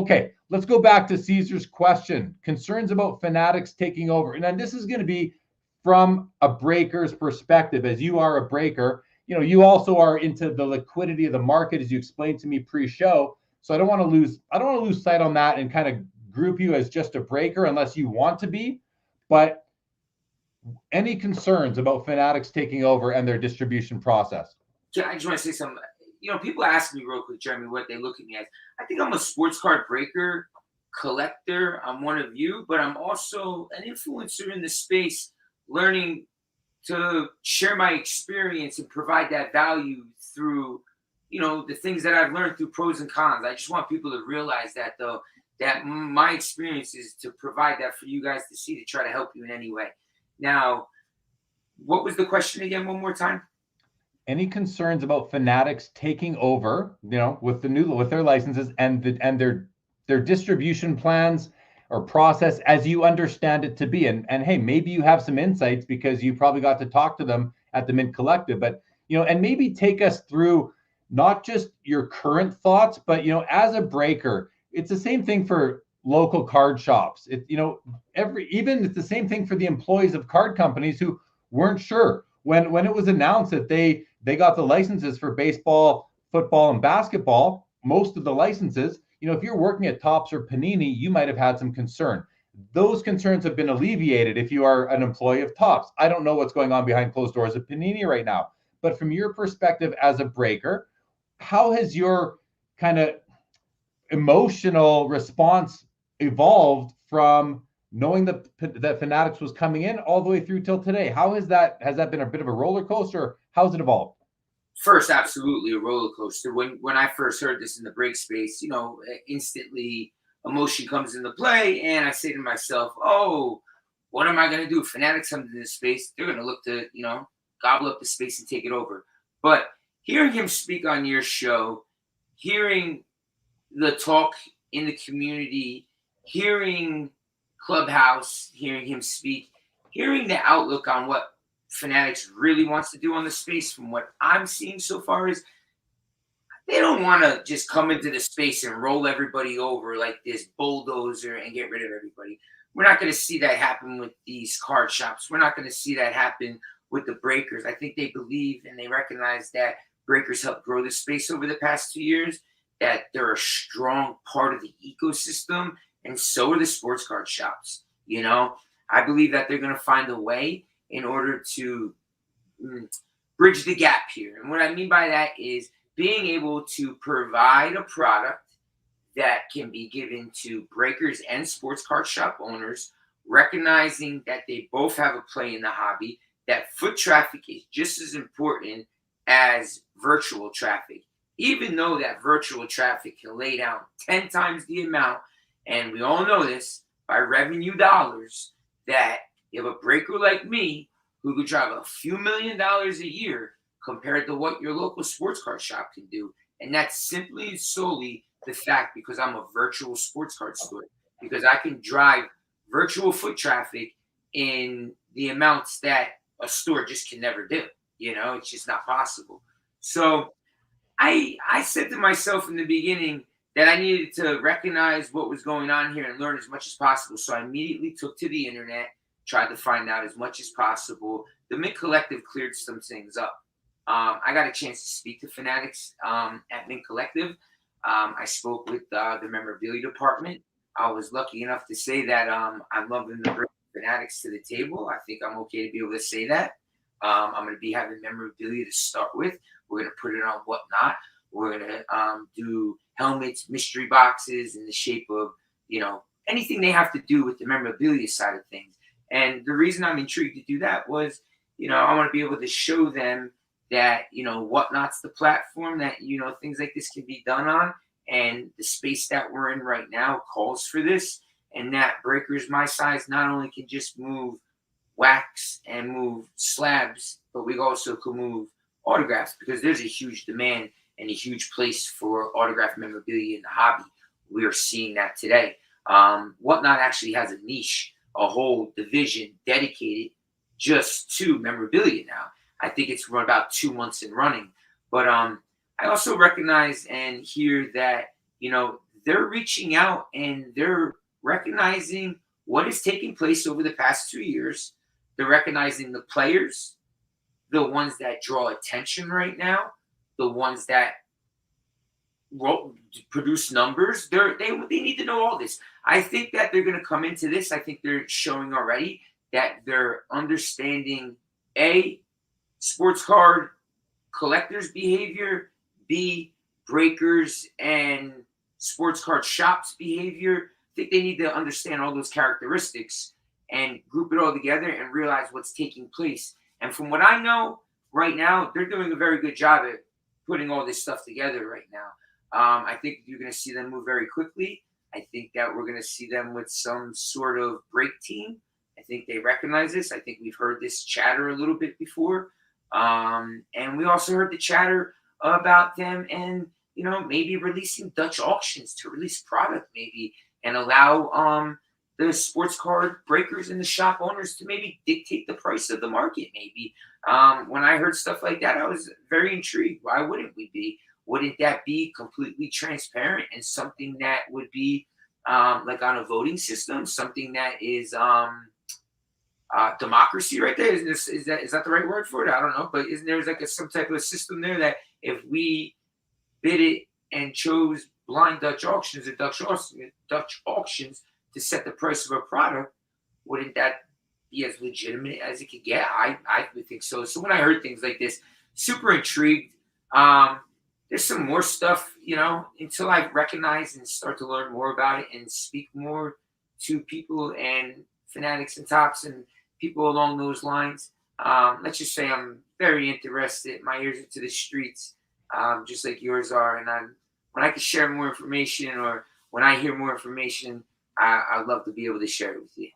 Okay, let's go back to Caesar's question. Concerns about Fanatics taking over. And then this is going to be from a breaker's perspective. As you are a breaker, you also are into the liquidity of the market, as you explained to me pre-show. So I don't want to lose sight on that and kind of group you as just a breaker unless you want to be. But any concerns about Fanatics taking over and their distribution process? I just want to say something. People ask me real quick, Jeremy, what they look at me as. I think I'm a sports card breaker, collector. I'm one of you, but I'm also an influencer in the space, learning to share my experience and provide that value through, the things that I've learned through pros and cons. I just want people to realize that, though, that my experience is to provide that for you guys to see, to try to help you in any way. Now, what was the question again, one more time? Any concerns about Fanatics taking over, with their licenses and their distribution plans or process as you understand it to be? And hey, maybe you have some insights because you probably got to talk to them at the Mint Collective, but and maybe take us through not just your current thoughts, but as a breaker, it's the same thing for local card shops. It's the same thing for the employees of card companies who weren't sure when it was announced that they got the licenses for baseball, football, and basketball. Most of the licenses, if you're working at Topps or Panini, you might have had some concern. Those concerns have been alleviated if you are an employee of Topps. I don't know what's going on behind closed doors at Panini right now, but from your perspective as a breaker, how has your kind of emotional response evolved from knowing that Fanatics was coming in all the way through till today? Has that been a bit of a roller coaster? How's it evolved? First, absolutely a roller coaster. When I first heard this in the break space, instantly emotion comes into play, and I say to myself, "Oh, what am I going to do? Fanatics come into this space, they're going to look to, gobble up the space and take it over." But hearing him speak on your show, hearing the talk in the community, hearing Clubhouse, hearing him speak, hearing the outlook on what Fanatics really wants to do on the space, from what I'm seeing so far, is they don't want to just come into the space and roll everybody over like this bulldozer and get rid of everybody. We're not going to see that happen with these card shops. We're not going to see that happen with the breakers. I think they believe and they recognize that breakers helped grow the space over the past 2 years, that they're a strong part of the ecosystem, and so are the sports card shops. I believe that they're going to find a way in order to bridge the gap here. And what I mean by that is being able to provide a product that can be given to breakers and sports card shop owners, recognizing that they both have a play in the hobby, that foot traffic is just as important as virtual traffic, even though that virtual traffic can lay down 10 times the amount. And we all know this by revenue dollars, that you have a breaker like me who could drive a few $1 million a year compared to what your local sports card shop can do. And that's simply and solely the fact because I'm a virtual sports card store, because I can drive virtual foot traffic in the amounts that a store just can never do. It's just not possible. So I said to myself in the beginning that I needed to recognize what was going on here and learn as much as possible. So I immediately took to the internet, tried to find out as much as possible. The Mint Collective cleared some things up. I got a chance to speak to Fanatics at Mint Collective. I spoke with the memorabilia department. I was lucky enough to say that I'm loving to bring Fanatics to the table. I think I'm okay to be able to say that. I'm going to be having memorabilia to start with. We're going to put it on Whatnot. We're going to do helmets, mystery boxes in the shape of, anything they have to do with the memorabilia side of things. And the reason I'm intrigued to do that was, I want to be able to show them that, Whatnot's the platform that, things like this can be done on. And the space that we're in right now calls for this. And that breakers my size not only can just move wax and move slabs, but we also can move autographs, because there's a huge demand and a huge place for autograph memorabilia in the hobby. We are seeing that today. Whatnot actually has a niche, a whole division dedicated just to memorabilia now. I think it's run about 2 months in running. But I also recognize and hear that, they're reaching out and they're recognizing what is taking place over the past 2 years. They're recognizing the players, the ones that draw attention right now, the ones that produce numbers. They need to know all this. I think that they're going to come into this. I think they're showing already that they're understanding A, sports card collectors' behavior, B, breakers and sports card shops' behavior. I think they need to understand all those characteristics and group it all together and realize what's taking place. And from what I know right now, they're doing a very good job at putting all this stuff together right now. I think you're going to see them move very quickly. I think that we're going to see them with some sort of break team. I think they recognize this. I think we've heard this chatter a little bit before. And we also heard the chatter about them and, maybe releasing Dutch auctions to release product maybe and allow the sports card breakers and the shop owners to maybe dictate the price of the market maybe. When I heard stuff like that, I was very intrigued. Why wouldn't we be? Wouldn't that be completely transparent and something that would be like on a voting system, something that is democracy right there? Is that the right word for it? I don't know, but isn't there like some type of system there that if we bid it and chose blind Dutch auctions or Dutch auctions to set the price of a product, wouldn't that be as legitimate as it could get? I would think so. So when I heard things like this, super intrigued. There's some more stuff, until I recognize and start to learn more about it and speak more to people and Fanatics and Tops and people along those lines. Let's just say I'm very interested. My ears are to the streets, just like yours are. And when I can share more information or when I hear more information, I'd love to be able to share it with you.